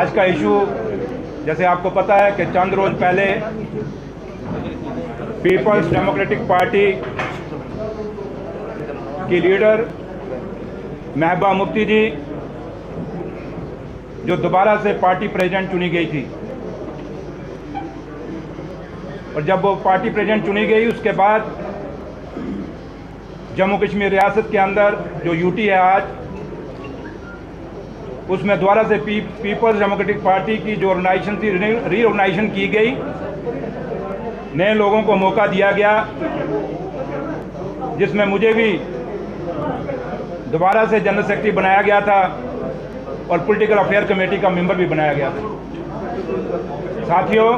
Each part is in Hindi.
आज का इशू जैसे आपको पता है कि चंद रोज पहले पीपल्स डेमोक्रेटिक पार्टी की लीडर महबूबा मुफ्ती जी जो दोबारा से पार्टी प्रेसिडेंट चुनी गई थी, और जब वो पार्टी प्रेसिडेंट चुनी गई उसके बाद जम्मू कश्मीर रियासत के अंदर जो यूटी है आज, उसमें दोबारा से पीपल्स डेमोक्रेटिक पार्टी की जो ऑर्गेनाइजेशन थी रीऑर्गेनाइजेशन की गई। नए लोगों को मौका दिया गया, जिसमें मुझे भी दोबारा से जनरल सेक्रेटरी बनाया गया था और पॉलिटिकल अफेयर कमेटी का मेंबर भी बनाया गया था। साथियों,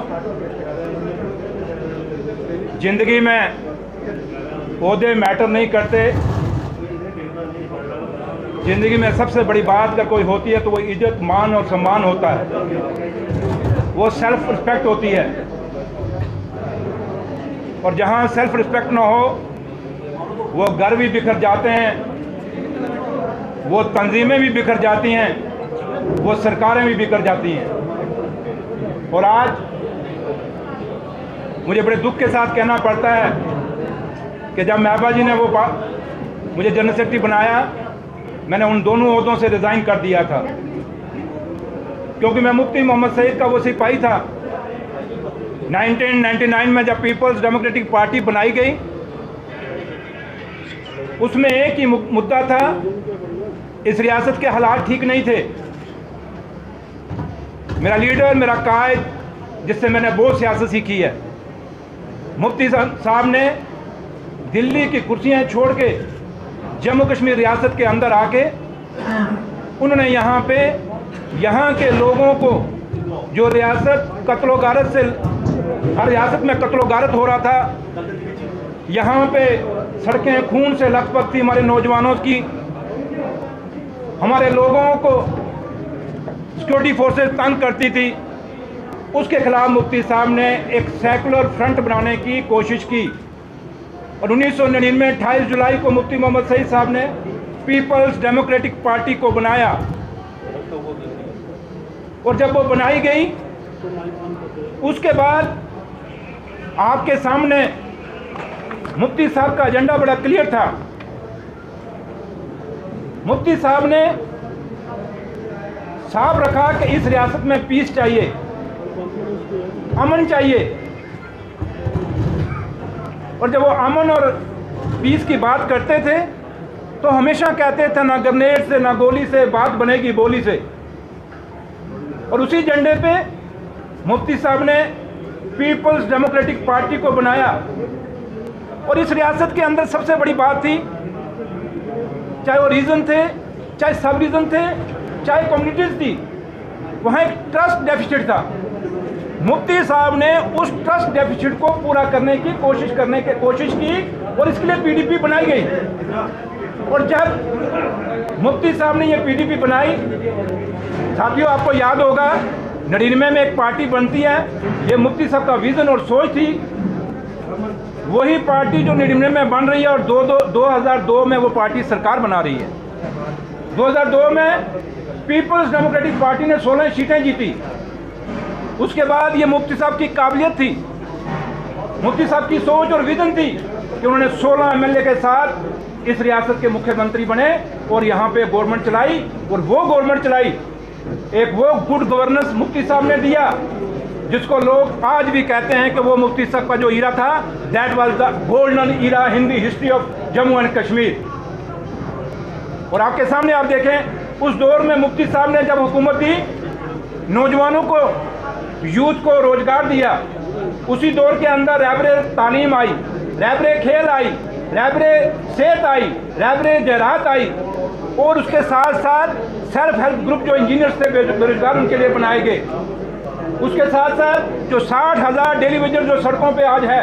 जिंदगी में ओहदे मैटर नहीं करते। जिंदगी में सबसे बड़ी बात अगर कोई होती है तो वो इज्जत, मान और सम्मान होता है, वो सेल्फ रिस्पेक्ट होती है। और जहाँ सेल्फ रिस्पेक्ट ना हो वो घर भी बिखर जाते हैं, वो तंजीमें भी बिखर जाती हैं, वो सरकारें भी बिखर जाती हैं। और आज मुझे बड़े दुख के साथ कहना पड़ता है कि जब महबूबा जी ने मुझे जनरल सेक्रेटरी बनाया, मैंने उन दोनों ओहदों से रिज़ाइन कर दिया था, क्योंकि मैं मुफ्ती मोहम्मद सईद का वो सिपाही था। 1999 में जब पीपल्स डेमोक्रेटिक पार्टी बनाई गई, उसमें एक ही मुद्दा था, इस रियासत के हालात ठीक नहीं थे। मेरा लीडर, मेरा कायद, जिससे मैंने बहुत सियासत सीखी है, मुफ्ती साहब ने दिल्ली की कुर्सियां छोड़ के जम्मू कश्मीर रियासत के अंदर आके उन्होंने यहाँ पे यहाँ के लोगों को, जो रियासत कत्लो गारत से, हर रियासत में कत्लो गारत हो रहा था, यहाँ पे सड़कें खून से लथपथ थी हमारे नौजवानों की, हमारे लोगों को सिक्योरिटी फोर्सेस तंग करती थी, उसके खिलाफ मुफ्ती साहब ने एक सेकुलर फ्रंट बनाने की कोशिश की। और 1999 में 28 जुलाई को मुफ्ती मोहम्मद सईद साहब ने पीपल्स डेमोक्रेटिक पार्टी को बनाया। और जब वो बनाई गई, उसके बाद आपके सामने मुफ्ती साहब का एजेंडा बड़ा क्लियर था। मुफ्ती साहब ने साफ रखा कि इस रियासत में पीस चाहिए, अमन चाहिए। और जब वो अमन और पीस की बात करते थे तो हमेशा कहते थे ना ग्रेनेड से ना गोली से बात बनेगी बोली से। और उसी एजेंडे पे मुफ्ती साहब ने पीपल्स डेमोक्रेटिक पार्टी को बनाया। और इस रियासत के अंदर सबसे बड़ी बात थी, चाहे वो रीजन थे, चाहे सब रीजन थे, चाहे कम्युनिटीज थी, वहाँ एक ट्रस्ट डेफिसिट था। मुफ्ती साहब ने उस ट्रस्ट डेफिसिट को पूरा करने की कोशिश की और इसके लिए पीडीपी बनाई गई। और जब मुफ्ती साहब ने ये पीडीपी बनाई, साथियों आपको याद होगा 99 में एक पार्टी बनती है, ये मुफ्ती साहब का विजन और सोच थी। वही पार्टी जो 99 में बन रही है और 2002 में वो पार्टी सरकार बना रही है। 2002 में पीपल्स डेमोक्रेटिक पार्टी ने 16 सीटें जीती। उसके बाद ये मुफ्ती साहब की काबिलियत थी, मुफ्ती साहब की सोच और विजन थी कि उन्होंने 16 एमएलए के साथ इस रियासत के मुख्यमंत्री बने और यहाँ पे गवर्नमेंट चलाई। और वो गवर्नमेंट चलाई, एक वो गुड गवर्नेंस मुफ्ती साहब ने दिया, जिसको लोग आज भी कहते हैं कि वो मुफ्ती साहब का जो ईरा था, that was the golden era in the history of Jammu and Kashmir. और आपके सामने आप देखें, उस दौर में मुफ्ती साहब ने जब हुकूमत दी, नौजवानों को, यूथ को रोजगार दिया। उसी दौर के अंदर रहबरे तालीम आई, रहबरे खेल आई, रहबरे सेहत आई, रहबरे ज़राअत आई। और उसके साथ साथ सेल्फ हेल्प ग्रुप जो इंजीनियर्स थे बेरोजगार, उनके लिए बनाए गए। उसके साथ साथ जो 60,000 डेली वेजर जो सड़कों पे आज है,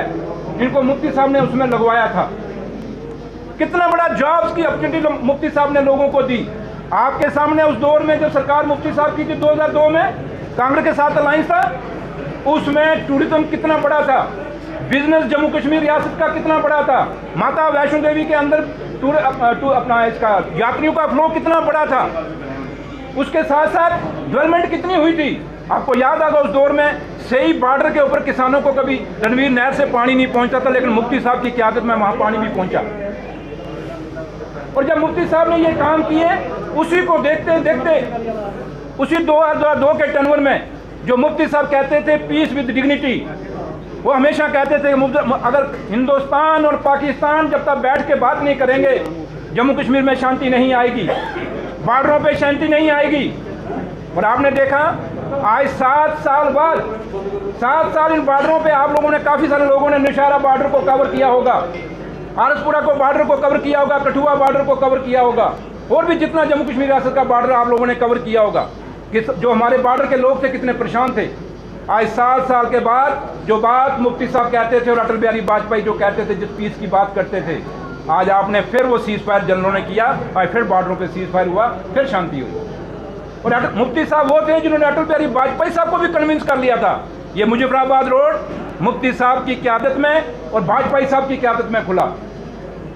इनको मुफ्ती साहब ने उसमें लगवाया था। कितना बड़ा जॉब्स की अपॉर्चुनिटी मुफ्ती साहब ने लोगों को दी। आपके सामने उस दौर में जो सरकार मुफ्ती साहब की थी 2002 में कांग्रेस के साथ अलायंस था, उसमें टूरिज्म कितना बड़ा था, बिजनेस जम्मू कश्मीर रियासत का कितना बड़ा था, माता वैष्णो देवी के अंदर अपना इसका यात्रियों का फ्लो कितना बड़ा था। उसके साथ साथ डेवलपमेंट कितनी हुई थी। आपको याद होगा उस दौर में सही बॉर्डर के ऊपर किसानों को कभी रणवीर नहर से पानी नहीं पहुंचता था, लेकिन मुफ्ती साहब की क़यादत में वहाँ पानी भी पहुंचा। और जब मुफ्ती साहब ने ये काम किए, उसी को देखते देखते उसी 2002 के टर्नओवर में जो मुफ्ती साहब कहते थे पीस विद डिग्निटी, वो हमेशा कहते थे अगर हिंदुस्तान और पाकिस्तान जब तक बैठ के बात नहीं करेंगे, जम्मू कश्मीर में शांति नहीं आएगी, बॉर्डरों पे शांति नहीं आएगी। और आपने देखा आज 7 साल बाद 7 साल इन बॉर्डरों पे आप लोगों ने, काफ़ी सारे लोगों ने नौशहरा बॉर्डर को कवर किया होगा, आरसपुरा को बॉर्डर को कवर किया होगा, कठुआ बॉर्डर को कवर किया होगा, और भी जितना जम्मू कश्मीर रियासत का बॉर्डर आप लोगों ने कवर किया होगा कि जो हमारे बॉर्डर के लोग थे कितने परेशान थे। आज 7 साल के बाद जो बात मुफ्ती साहब कहते थे और अटल बिहारी वाजपेयी जो कहते थे, जिस पीस की बात करते थे, आज आपने फिर वो सीज फायर जनरलों ने किया, आज फिर बॉर्डरों पे सीज फायर हुआ, फिर शांति हुई। और मुफ्ती साहब वो थे जिन्होंने अटल बिहारी वाजपेयी साहब को भी कन्विंस कर लिया था। ये मुजफ्फराबाद रोड मुफ्ती साहब की क़यादत में और वाजपेयी साहब की क़यादत में खुला।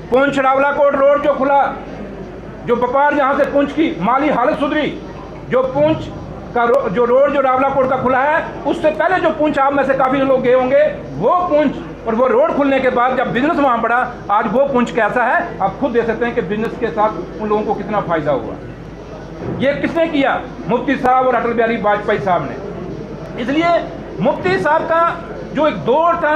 पुंछ रावलाकोट रोड जो खुला, जो व्यापार जहाँ से पुंछ की माली हालत सुधरी, जो पुंछ का जो रोड जो रावलाकोट का खुला है, उससे पहले जो पुंछ आप में से काफ़ी लोग गए होंगे, वो पुंछ और वो रोड खुलने के बाद जब बिजनेस वहाँ बढ़ा, आज वो पुंछ कैसा है आप खुद देख सकते हैं कि बिजनेस के साथ उन लोगों को कितना फ़ायदा हुआ। ये किसने किया? मुफ्ती साहब और अटल बिहारी वाजपेयी साहब ने। इसलिए मुफ्ती साहब का जो एक दौर था,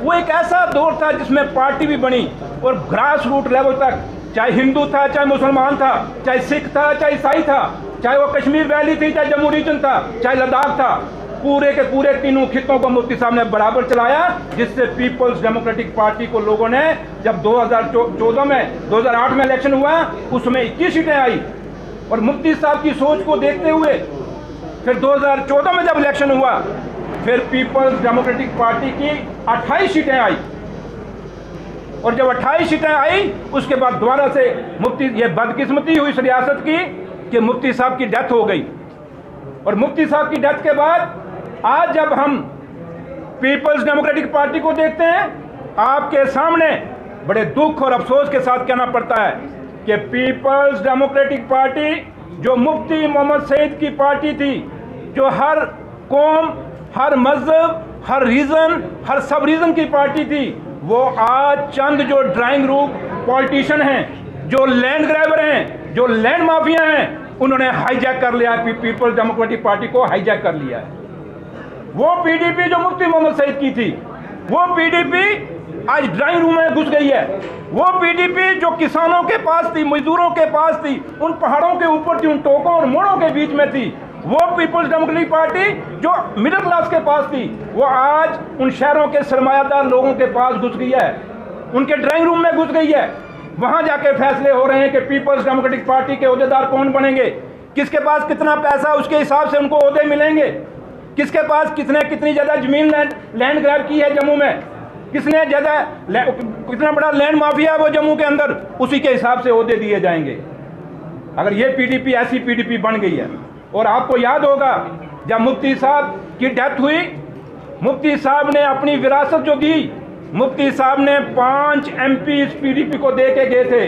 वो एक ऐसा दौर था जिसमें पार्टी भी बनी और ग्रास रूट लेवल तक, चाहे हिंदू था, चाहे मुसलमान था, चाहे सिख था, चाहे ईसाई था, चाहे वो कश्मीर वैली थी, चाहे जम्मू रीजन था, चाहे लद्दाख था, पूरे के पूरे तीनों खित्तों को मुफ्ती साहब ने बराबर चलाया, जिससे पीपल्स डेमोक्रेटिक पार्टी को लोगों ने जब 2014 में 2008 में इलेक्शन हुआ, उसमें 21 सीटें आई। और मुफ्ती साहब की सोच को देखते हुए फिर 2014 में जब इलेक्शन हुआ, फिर पीपल्स डेमोक्रेटिक पार्टी की 28 सीटें आई। और जब 28 सीटें आई, उसके बाद दोबारा से ये बदकिस्मती हुई इस रियासत की कि मुफ्ती साहब की डेथ हो गई। और मुफ्ती साहब की डेथ के बाद आज जब हम पीपल्स डेमोक्रेटिक पार्टी को देखते हैं, आपके सामने बड़े दुख और अफसोस के साथ कहना पड़ता है कि पीपल्स डेमोक्रेटिक पार्टी जो मुफ्ती मोहम्मद सईद की पार्टी थी, जो हर कौम, हर मजहब, हर रीजन, हर सब रीजन की पार्टी थी, वो आज चंद जो ड्राइंग रूम पॉलिटिशियन हैं, जो लैंड ग्रैबर हैं, जो लैंड माफिया हैं, उन्होंने हाईजैक कर लिया है, पीपल्स डेमोक्रेटिक पार्टी को हाईजैक कर लिया है। वो पीडीपी जो मुफ्ती मोहम्मद सईद की थी, वो पीडीपी आज ड्राइंग रूम में घुस गई है। वो पीडीपी जो किसानों के पास थी, मजदूरों के पास थी, उन पहाड़ों के ऊपर थी, उन टोकों और मोड़ों के बीच में थी, वो पीपल्स डेमोक्रेटिक पार्टी जो मिडिल क्लास के पास थी, वो आज उन शहरों के सरमायादार लोगों के पास घुस गई है, उनके ड्राइंग रूम में घुस गई है। वहां जाके फैसले हो रहे हैं कि पीपल्स डेमोक्रेटिक पार्टी के ओहदेदार कौन बनेंगे, किसके पास कितना पैसा, उसके हिसाब से उनको ओहदे मिलेंगे, किसके पास कितनी ज़्यादा जमीन लैंड ग्रैब की है जम्मू में, किसने ज़्यादा कितना बड़ा लैंड माफिया है वो जम्मू के अंदर, उसी के हिसाब से ओहदे दिए जाएंगे। अगर ये पीडीपी ऐसी पीडीपी बन गई है। और आपको याद होगा जब मुफ्ती साहब की डेथ हुई, मुफ्ती साहब ने अपनी विरासत जो दी, मुफ्ती साहब ने 5 MP इस पीडीपी को दे के गए थे,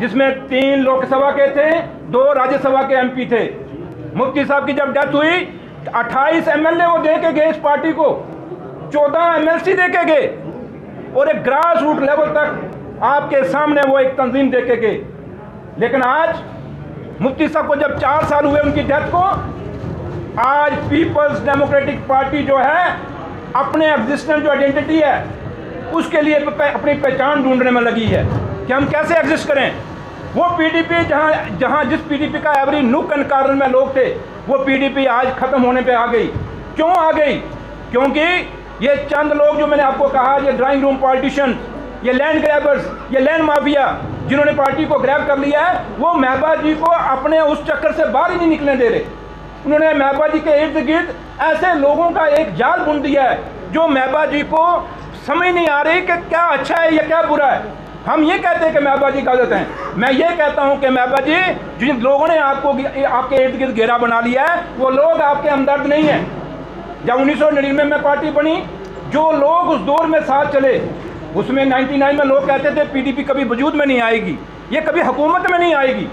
जिसमें 3 लोकसभा के थे, 2 राज्यसभा के MP थे। मुफ्ती साहब की जब डेथ हुई, 28 MLA वो दे के गए इस पार्टी को, 14 MLC दे के गए, और एक ग्रास रूट लेवल तक आपके सामने वो एक तंजीम दे के गए। लेकिन आज मुफ्ती साहब को जब 4 साल हुए उनकी डेथ को, आज पीपल्स डेमोक्रेटिक पार्टी जो है अपने एग्जिस्टेंस जो आइडेंटिटी है उसके लिए अपनी पहचान ढूंढने में लगी है कि हम कैसे एग्जिस्ट करें। वो पीडीपी जहां जिस पीडीपी का एवरी नुक एंड कॉर्नर में लोग थे, वो पीडीपी आज खत्म होने पे आ गई। क्यों आ गई? क्योंकि ये चंद लोग जो मैंने आपको कहा, ये ड्राइंग रूम पॉलिटिशियन, ये लैंड ग्रैबर्स, ये लैंड माफिया जिन्होंने पार्टी को ग्रैब कर लिया है, वो महबूबा जी को अपने उस चक्कर से बाहर ही नहीं निकलने दे रहे। उन्होंने महबूबा जी के इर्द गिर्द ऐसे लोगों का एक जाल बुन दिया है जो महबूबा जी को समझ नहीं आ रही कि क्या अच्छा है या क्या बुरा है। हम ये कहते हैं कि महबूबा जी गलत हैं, मैं ये कहता हूँ कि महबूबा जी जिन लोगों ने आपके इर्द गिर्द घेरा बना लिया है, वो लोग आपके हमदर्द नहीं हैं। जब 1999 में पार्टी बनी, जो लोग उस दौर में साथ चले, उसमें 99 में लोग कहते थे पीडीपी कभी वजूद में नहीं आएगी, ये कभी हुकूमत में नहीं आएगी।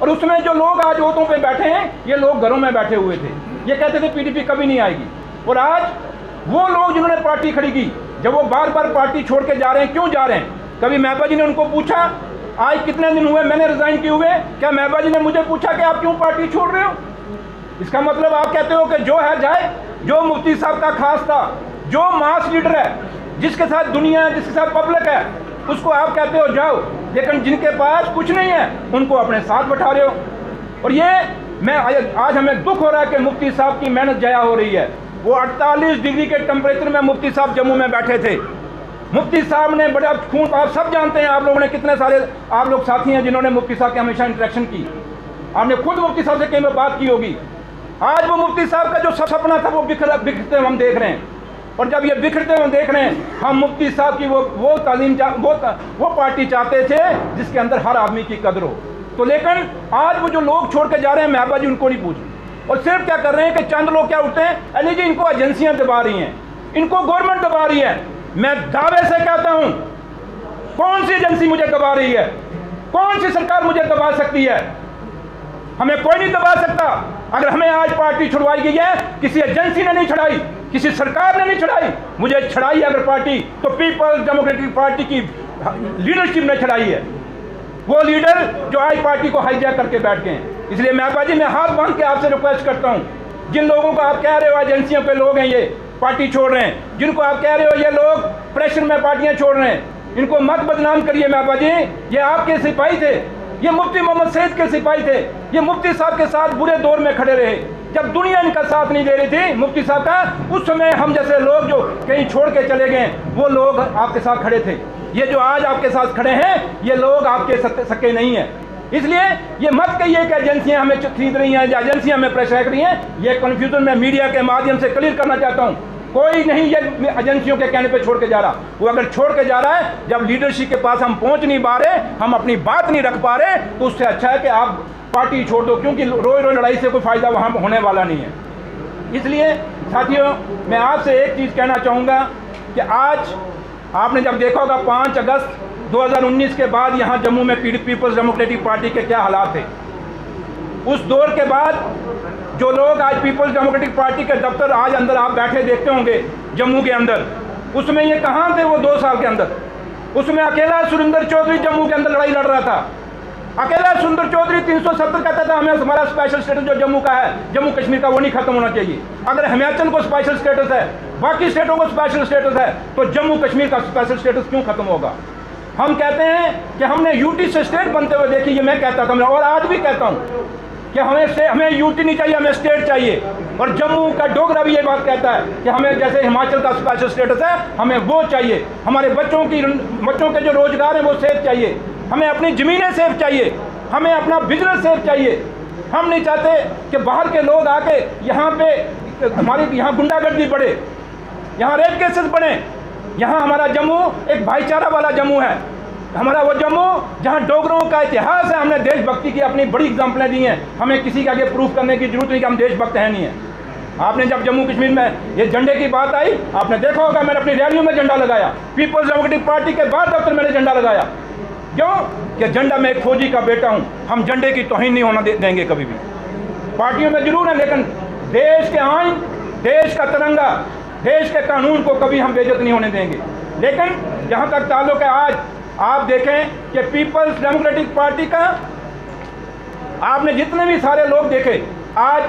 और उसमें जो लोग आज वोटों पे बैठे हैं, ये लोग घरों में बैठे हुए थे, ये कहते थे पीडीपी कभी नहीं आएगी। और आज वो लोग जिन्होंने पार्टी खड़ी की, जब वो बार बार पार्टी छोड़ के जा रहे हैं, क्यों जा रहे हैं? कभी महबूबा जी ने उनको पूछा आज कितने दिन हुए मैंने रिजाइन किए हुए? क्या महबूबा जी ने मुझे पूछा कि आप क्यों पार्टी छोड़ रहे हो? इसका मतलब आप कहते हो कि जो है जाए, जो मुफ्ती साहब का खास था, जो मास लीडर है, जिसके साथ दुनिया है, जिसके साथ पब्लिक है, उसको आप कहते हो जाओ, लेकिन जिनके पास कुछ नहीं है उनको अपने साथ बैठा रहे हो। और ये आज हमें दुख हो रहा है कि मुफ्ती साहब की मेहनत जया हो रही है। वो 48 डिग्री के टेम्परेचर में मुफ्ती साहब जम्मू में बैठे थे। मुफ्ती साहब ने बड़ा खून, आप सब जानते हैं, आप लोगों ने कितने सारे आप लोग साथी हैं जिन्होंने मुफ्ती साहब के हमेशा इंटरेक्शन की, आपने खुद मुफ्ती साहब से कई बार बात की होगी। आज वो मुफ्ती साहब का जो सपना था वो बिखरते हम देख रहे हैं। और जब ये बिखरते हुए देख रहे हैं, हम मुफ्ती साहब की वो तालीम वो पार्टी चाहते थे जिसके अंदर हर आदमी की कदर हो। तो लेकिन आज वो जो लोग छोड़ के जा रहे हैं, महबूबा जी उनको नहीं पूछ रहे, और सिर्फ क्या कर रहे हैं कि चंद लोग क्या उठते हैं, अली जी इनको एजेंसियां दबा रही हैं, इनको गवर्नमेंट दबा रही है। मैं दावे से कहता हूं, कौन सी एजेंसी मुझे दबा रही है? कौन सी सरकार मुझे दबा सकती है? हमें कोई नहीं दबा सकता। अगर हमें आज पार्टी छुड़वाई गई है, किसी एजेंसी ने नहीं छुड़ाई, किसी सरकार ने नहीं छुड़ाई, मुझे छुड़ाई अगर पार्टी तो पीपल्स डेमोक्रेटिक पार्टी की लीडरशिप ने छुड़ाई है। वो लीडर जो आज पार्टी को हाईजैक करके बैठ गए हैं। इसलिए महबूबा जी मैं हाथ बांध के आपसे रिक्वेस्ट करता हूं, जिन लोगों को आप कह रहे हो एजेंसियों पे लोग हैं ये पार्टी छोड़ रहे हैं, जिनको आप कह रहे हो ये लोग प्रेशर में पार्टियां छोड़ रहे हैं, इनको मत बदनाम करिए। महबूबा जी ये आपके सिपाही थे, ये मुफ्ती मोहम्मद सईद के सिपाही थे, ये मुफ्ती साहब के साथ बुरे दौर में खड़े रहे। जब दुनिया इनका साथ नहीं दे रही थी मुफ्ती साहब का, उस समय हम जैसे लोग जो कहीं छोड़ के चले गए वो लोग आपके साथ खड़े थे। ये जो आज आपके साथ खड़े हैं ये लोग आपके सके नहीं है। इसलिए ये मत कहिए कि एजेंसियां हमें खरीद रही हैं या एजेंसियां हमें प्रेशर कर रही हैं। ये कन्फ्यूजन मैं मीडिया के माध्यम से क्लियर करना चाहता हूँ। कोई नहीं ये एजेंसियों के कहने पे छोड़ के जा रहा। वो अगर छोड़ के जा रहा है, जब लीडरशिप के पास हम पहुंच नहीं पा रहे, हम अपनी बात नहीं रख पा रहे, तो उससे अच्छा है कि आप पार्टी छोड़ दो, क्योंकि रोज रोज लड़ाई से कोई फायदा वहां होने वाला नहीं है। इसलिए साथियों मैं आपसे एक चीज़ कहना चाहूँगा कि आज आपने जब देखा होगा 5 अगस्त 2019 के बाद यहाँ जम्मू में पीपल्स डेमोक्रेटिक पार्टी के क्या हालात थे। उस दौर के बाद जो लोग आज पीपल्स डेमोक्रेटिक पार्टी के दफ्तर आज अंदर आप बैठे देखते होंगे जम्मू के अंदर, उसमें ये कहाँ थे वो 2 साल के अंदर? उसमें अकेला सुरेंद्र चौधरी जम्मू के अंदर लड़ाई लड़ रहा था। अकेला सुरेंद्र चौधरी 370 कहता था हमें हमारा स्पेशल स्टेटस जो जम्मू का है, जम्मू कश्मीर का, वो नहीं खत्म होना चाहिए। अगर हिमाचल को स्पेशल स्टेटस है, बाकी स्टेटों को स्पेशल स्टेटस है, तो जम्मू कश्मीर का स्पेशल स्टेटस क्यों खत्म होगा? हम कहते हैं कि हमने यूटी से स्टेट बनते हुए देखी, ये मैं कहता था और आज भी कहता हूँ कि हमें यूटी नहीं चाहिए, हमें स्टेट चाहिए। और जम्मू का डोगरा भी ये बात कहता है कि हमें जैसे हिमाचल का स्पेशल स्टेटस है, हमें वो चाहिए। हमारे बच्चों के जो रोजगार है वो सेफ चाहिए, हमें अपनी ज़मीनें सेफ चाहिए, हमें अपना बिजनेस सेफ चाहिए। हम नहीं चाहते कि बाहर के लोग आके यहाँ पे हमारी यहाँ गुंडागर्दी बढ़े, यहाँ रेप केसेस बढ़े। यहाँ हमारा जम्मू एक भाईचारा वाला जम्मू है, हमारा वो जम्मू जहाँ डोगरों का इतिहास है। हमने देशभक्ति की अपनी बड़ी एग्जाम्पलें दी हैं, हमें किसी के आगे प्रूफ करने की जरूरत नहीं कि हम देशभक्त हैं नहीं है। आपने जब जम्मू कश्मीर में ये झंडे की बात आई, आपने देखा होगा मैंने अपनी रैलियों में झंडा लगाया, पीपल्स डेमोक्रेटिक पार्टी के बाद दफ्तर मैंने झंडा लगाया। क्यों? कि झंडा मैं एक फौजी का बेटा हूँ, हम झंडे की तौहीन नहीं होना देंगे कभी भी। पार्टियों में जरूर है, लेकिन देश के आइन, देश का तिरंगा, देश के कानून को कभी हम बेइज्जत नहीं होने देंगे। लेकिन जहाँ तक ताल्लुक है, आज आप देखें कि पीपल्स डेमोक्रेटिक पार्टी का आपने जितने भी सारे लोग देखे, आज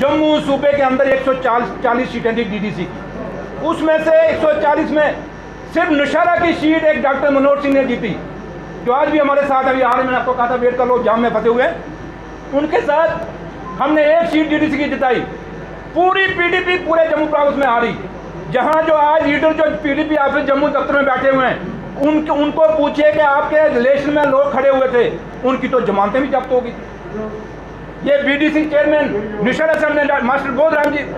जम्मू सूबे के अंदर 140 सीटें थी डीडीसी की, उसमें से 140 में सिर्फ नौशहरा की सीट एक डॉक्टर मनोज सिंह ने जीती, जो आज भी हमारे साथ अभी आ रहे। मैंने आपको कहा था वेट कर लो, जाम में फंसे हुए, उनके साथ हमने एक सीट डीडीसी की जिताई। पूरी पीडीपी पूरे जम्मू प्रोविंस में आ रही। जहां जो आज लीडर जो पीडीपी ऑफिस जम्मू दफ्तर में बैठे हुए हैं, उनको पूछिए कि आपके रिलेशन में लोग खड़े हुए थे, उनकी तो जमानतें भी जब्त होगी। ये बीडीसी चेयरमैन निशर असम ने मास्टर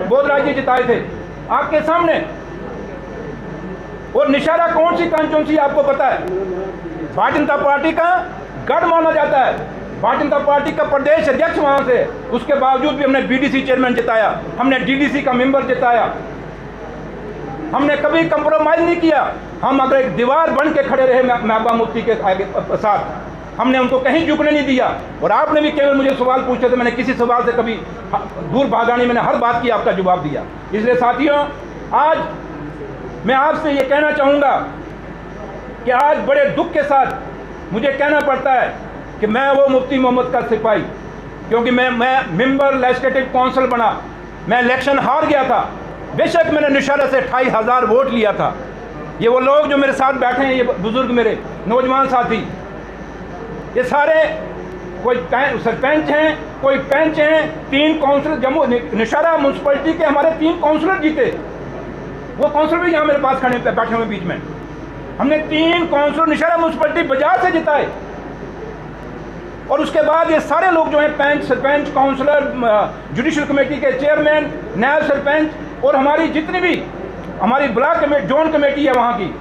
बोधराज जी जिताए थे आपके सामने। और निशारा कौन सी कॉन्स्टिट्यूंसी आपको पता है? भारतीय जनता पार्टी का गढ़ माना जाता है, भारतीय जनता पार्टी का प्रदेश अध्यक्ष वहां से। उसके बावजूद भी हमने बीडीसी चेयरमैन जिताया, हमने डीडीसी का मेंबर जिताया, हमने कभी कंप्रोमाइज नहीं किया। हम अगर एक दीवार बन के खड़े रहे महबूबा मुफ्ती के आगे साथ, हमने उनको कहीं झुकने नहीं दिया। और आपने भी केवल मुझे सवाल पूछे थे, मैंने किसी सवाल से कभी दूर भागा नहीं, मैंने हर बात की आपका जवाब दिया। इसलिए साथियों, आज मैं आपसे ये कहना चाहूँगा कि आज बड़े दुख के साथ मुझे कहना पड़ता है कि मैं वो मुफ्ती मोहम्मद का सिपाही, क्योंकि मैं मेंबर लेजिस्लेटिव काउंसिल बना, मैं इलेक्शन हार गया था। बेशक मैंने नौशहरा से 28,000 वोट लिया था। ये वो लोग जो मेरे साथ बैठे हैं, ये बुजुर्ग मेरे नौजवान साथी, ये सारे कोई सरपंच हैं, कोई पंच हैं, 3 काउंसिलर जम्मू नौशहरा म्यूनसिपलिटी के हमारे 3 काउंसिलर जीते। वो काउंसिलर भी यहाँ मेरे पास खड़े बैठे हुए बीच में। हमने 3 काउंसिलर नौशहरा म्यूनसिपलिटी बाजार से जिताए। और उसके बाद ये सारे लोग जो हैं, पंच, सरपंच, काउंसलर, जुडिशल कमेटी के चेयरमैन, नायब सरपंच, और हमारी जितनी भी हमारी ब्लॉक कमेटी, जोन कमेटी है वहाँ की,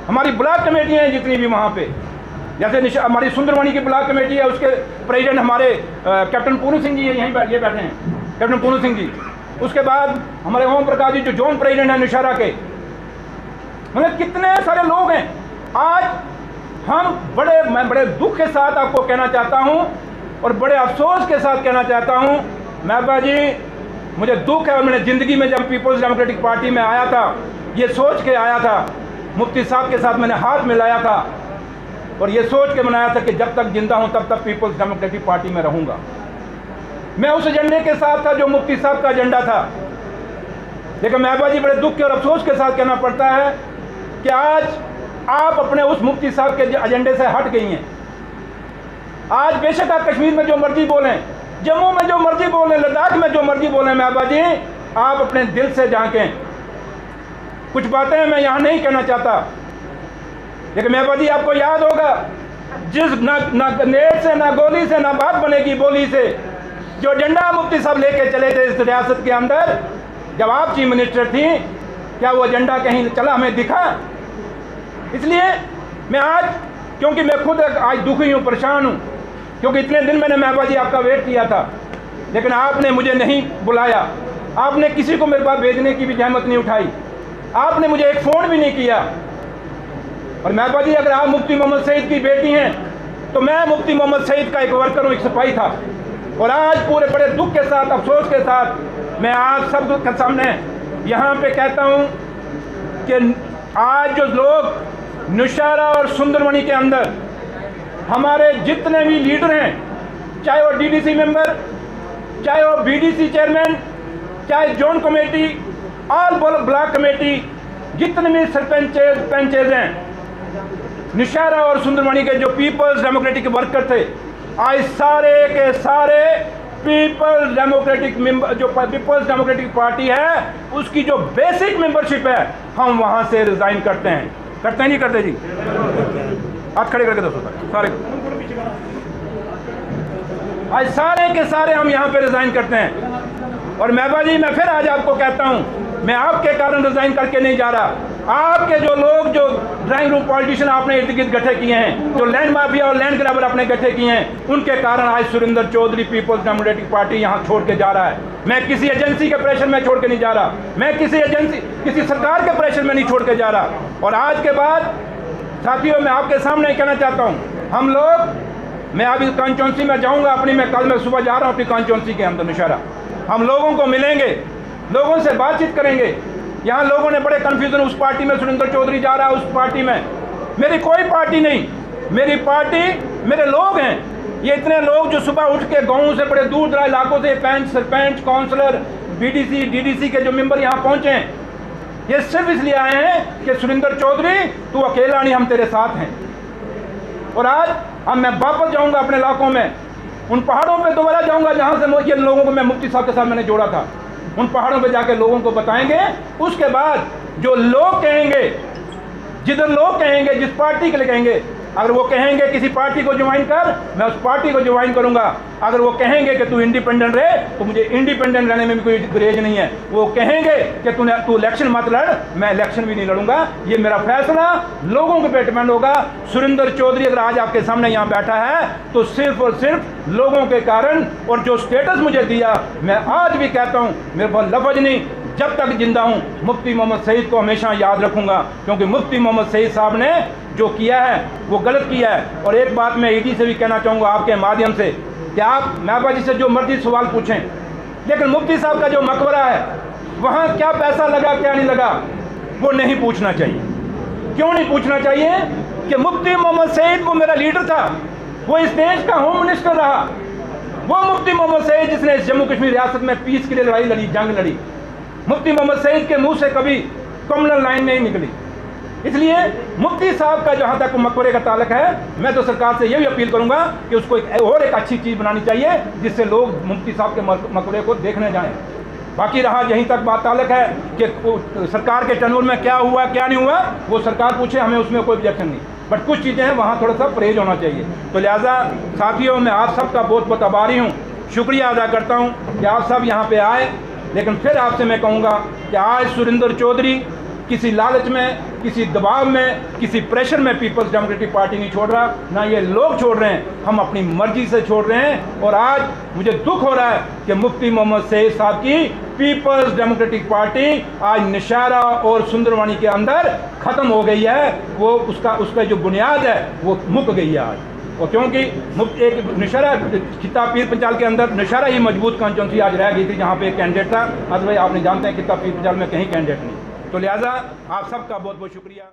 हमारी ब्लॉक कमेटियाँ हैं जितनी भी वहाँ पे, जैसे हमारी सुंदरवानी की ब्लॉक कमेटी है, उसके प्रेसिडेंट हमारे कैप्टन पूनू सिंह जी यहीं ये बैठे हैं, कैप्टन पूनू सिंह जी। उसके बाद हमारे ओम प्रकाश जी जो जोन प्रेसिडेंट हैं नौशहरा के। मतलब कितने सारे लोग हैं। आज मैं बड़े दुख के साथ आपको कहना चाहता हूं और बड़े अफसोस के साथ कहना चाहता हूं, महबूबा जी, मुझे दुख है। और मैंने ज़िंदगी में जब पीपल्स डेमोक्रेटिक पार्टी में आया था, ये सोच के आया था, मुफ्ती साहब के साथ मैंने हाथ मिलाया था और ये सोच के बनाया था कि जब तक जिंदा हूं तब तक पीपल्स डेमोक्रेटिक पार्टी में रहूंगा। मैं उस एजेंडे के साथ था जो मुफ्ती साहब का एजेंडा था। लेकिन महबूबा जी, बड़े दुख के और अफसोस के साथ कहना पड़ता है कि आज आप अपने उस मुफ्ती साहब के एजेंडे से हट गई हैं। आज बेशक आप कश्मीर में जो मर्जी बोलें, जम्मू में जो मर्जी बोलें, लद्दाख में जो मर्जी बोलें, महबूबा जी, आप अपने दिल से झांकें। कुछ बातें मैं यहाँ नहीं कहना चाहता, लेकिन महबूबा जी आपको याद होगा, जिस ना नेट से, ना गोली से, ना बात बनेगी बोली से, जो एजेंडा मुफ्ती साहब लेके चले थे इस रियासत के अंदर, जब आप चीफ मिनिस्टर थी, क्या वो एजेंडा कहीं चला, हमें दिखा? इसलिए मैं आज, क्योंकि मैं खुद आज दुखी हूँ, परेशान हूँ, क्योंकि इतने दिन मैंने महबूबा जी आपका वेट किया था, लेकिन आपने मुझे नहीं बुलाया, आपने किसी को मेरे पास भेजने की भी जहमत नहीं उठाई, आपने मुझे एक फ़ोन भी नहीं किया। और महबूबा जी, अगर आप मुफ्ती मोहम्मद सईद की बेटी हैं तो मैं मुफ्ती मोहम्मद सईद का एक वर्कर हूँ, एक सिपाही था। और आज पूरे बड़े दुख के साथ, अफसोस के साथ मैं आप सब के सामने यहाँ पे कहता हूँ कि आज जो लोग नौशहरा और सुंदरवनी के अंदर हमारे जितने भी लीडर हैं, चाहे वो डीडीसी मेंबर, चाहे वो बीडीसी चेयरमैन, चाहे zone committee, all block committee, जितने भी सरपंचेज पंचेज हैं, नौशहरा और सुंदरवनी के जो पीपल्स डेमोक्रेटिक वर्कर थे, आज सारे के सारे पीपल्स डेमोक्रेटिक मेंबर, जो पीपल्स डेमोक्रेटिक पार्टी है, उसकी जो बेसिक मेंबरशिप है, हम वहां से रिजाइन करते हैं। करते हैं नहीं करते जी? हाथ खड़े करके दोस्तों सारे, आज सारे के सारे हम यहाँ पे रिजाइन करते हैं। और महबूबा जी, मैं फिर आज आपको कहता हूँ, मैं आपके कारण रिजाइन करके नहीं जा रहा। आपके जो लोग, जो ड्राइंग रूम पॉलिटिशियन आपने इर्द गिर्द इकट्ठे किए हैं, जो लैंड माफिया और लैंड ग्रैबर आपने इकट्ठे किए हैं, उनके कारण आज Surendra Chaudhary People's Democratic Party यहाँ छोड़ के जा रहा है। मैं किसी एजेंसी के प्रेशर में छोड़ के नहीं जा रहा, मैं किसी सरकार के प्रेशर में नहीं छोड़ के जा रहा। और आज के बाद साथियों, मैं आपके सामने कहना चाहता हूँ, हम लोग, मैं अभी कॉन्स्टिट्यूंसी में जाऊँगा अपनी, मैं कल मैं सुबह जा रहा हूँ अपनी कॉन्स्टिट्यूंसी के अंदर नौशहरा। हम लोगों को मिलेंगे, लोगों से बातचीत करेंगे। यहाँ लोगों ने बड़े कन्फ्यूजन, उस पार्टी में सुरेंद्र चौधरी जा रहा है, उस पार्टी में। मेरी कोई पार्टी नहीं, मेरी पार्टी मेरे लोग हैं। ये इतने लोग जो सुबह उठ के गाँव से, बड़े दूर दराज इलाकों से, पंच, सरपंच, काउंसलर, बीडीसी, डीडीसी के जो मेंबर यहाँ पहुँचे हैं, ये सिर्फ इसलिए आए हैं कि सुरेंद्र चौधरी तू अकेला नहीं, हम तेरे साथ हैं। और आज मैं वापस जाऊँगा अपने इलाकों में, उन पहाड़ों पे दोबारा जाऊँगा जहाँ से ये लोगों को मैं मुफ्ती साहब के साथ मैंने जोड़ा था। उन पहाड़ों पे जाके लोगों को बताएंगे। उसके बाद जो लोग कहेंगे, जिधर लोग कहेंगे, जिस पार्टी के लिए कहेंगे, अगर वो कहेंगे किसी पार्टी को ज्वाइन कर, मैं उस पार्टी को ज्वाइन करूंगा। अगर वो कहेंगे कि तू इंडिपेंडेंट रहे, तो मुझे इंडिपेंडेंट रहने में भी कोई गुरेज नहीं है। वो कहेंगे कि तू इलेक्शन मत लड़, मैं इलेक्शन भी नहीं लड़ूंगा। ये मेरा फैसला लोगों के पे डिपेंड होगा। सुरेंद्र चौधरी अगर आज आपके सामने यहाँ बैठा है तो सिर्फ और सिर्फ लोगों के कारण, और जो स्टेटस मुझे दिया, मैं आज भी कहता हूँ, मेरे पास लफ्ज नहीं, जब तक जिंदा हूँ मुफ्ती मोहम्मद सईद को हमेशा याद रखूँगा, क्योंकि मुफ्ती मोहम्मद सईद साहब ने जो किया है वो गलत किया है। और एक बात मैं ईडी से भी कहना चाहूँगा आपके माध्यम से कि आप महबूबा जी से जो मर्जी सवाल पूछें, लेकिन मुफ्ती साहब का जो मकबरा है वहाँ क्या पैसा लगा क्या नहीं लगा वो नहीं पूछना चाहिए। क्यों नहीं पूछना चाहिए कि मुफ्ती मोहम्मद सईद वो मेरा लीडर था, वो इस देश का होम मिनिस्टर रहा, वो मुफ्ती मोहम्मद सईद जिसने इस जम्मू कश्मीर रियासत में पीस के लिए लड़ाई लड़ी, जंग लड़ी। मुफ्ती मोहम्मद सईद के मुंह से कभी कम्युनल लाइन नहीं निकली। इसलिए मुफ्ती साहब का जहाँ तक मकबरे का ताल्लुक है, मैं तो सरकार से ये भी अपील करूँगा कि उसको एक अच्छी चीज़ बनानी चाहिए जिससे लोग मुफ्ती साहब के मकबरे को देखने जाएँ। बाकी रहा यहीं तक बात ताल्लुक है कि सरकार के टनूर में क्या हुआ क्या नहीं हुआ वो सरकार पूछे, हमें उसमें कोई ऑब्जेक्शन नहीं, बट कुछ चीज़ें हैं वहाँ थोड़ा सा परहेज होना चाहिए। तो लिहाजा साथियों, मैं आप सबका बहुत बहुत आभारी हूँ, शुक्रिया अदा करता हूँ कि आप सब यहाँ पे आए। लेकिन फिर आपसे मैं कहूँगा कि आज सुरेंद्र चौधरी किसी लालच में, किसी दबाव में, किसी प्रेशर में पीपल्स डेमोक्रेटिक पार्टी नहीं छोड़ रहा, ना ये लोग छोड़ रहे हैं, हम अपनी मर्जी से छोड़ रहे हैं। और आज मुझे दुख हो रहा है कि मुफ्ती मोहम्मद सईद साहब की पीपल्स डेमोक्रेटिक पार्टी आज नौशहरा और सुंदरवानी के अंदर ख़त्म हो गई है। वो उसका जो बुनियाद है वो मुक गई है आज। और क्योंकि एक नौशहरा किताब पीर पंचाल के अंदर नौशहरा ही मजबूत कॉन्स्टिट्यूंसी आज रह गई थी जहाँ पे एक कैंडिडेट था। अदरवाइज आपने जानते हैं किताब पीर पंचाल में कहीं कैंडिडेट नहीं। तो लिहाजा आप सबका बहुत बहुत शुक्रिया।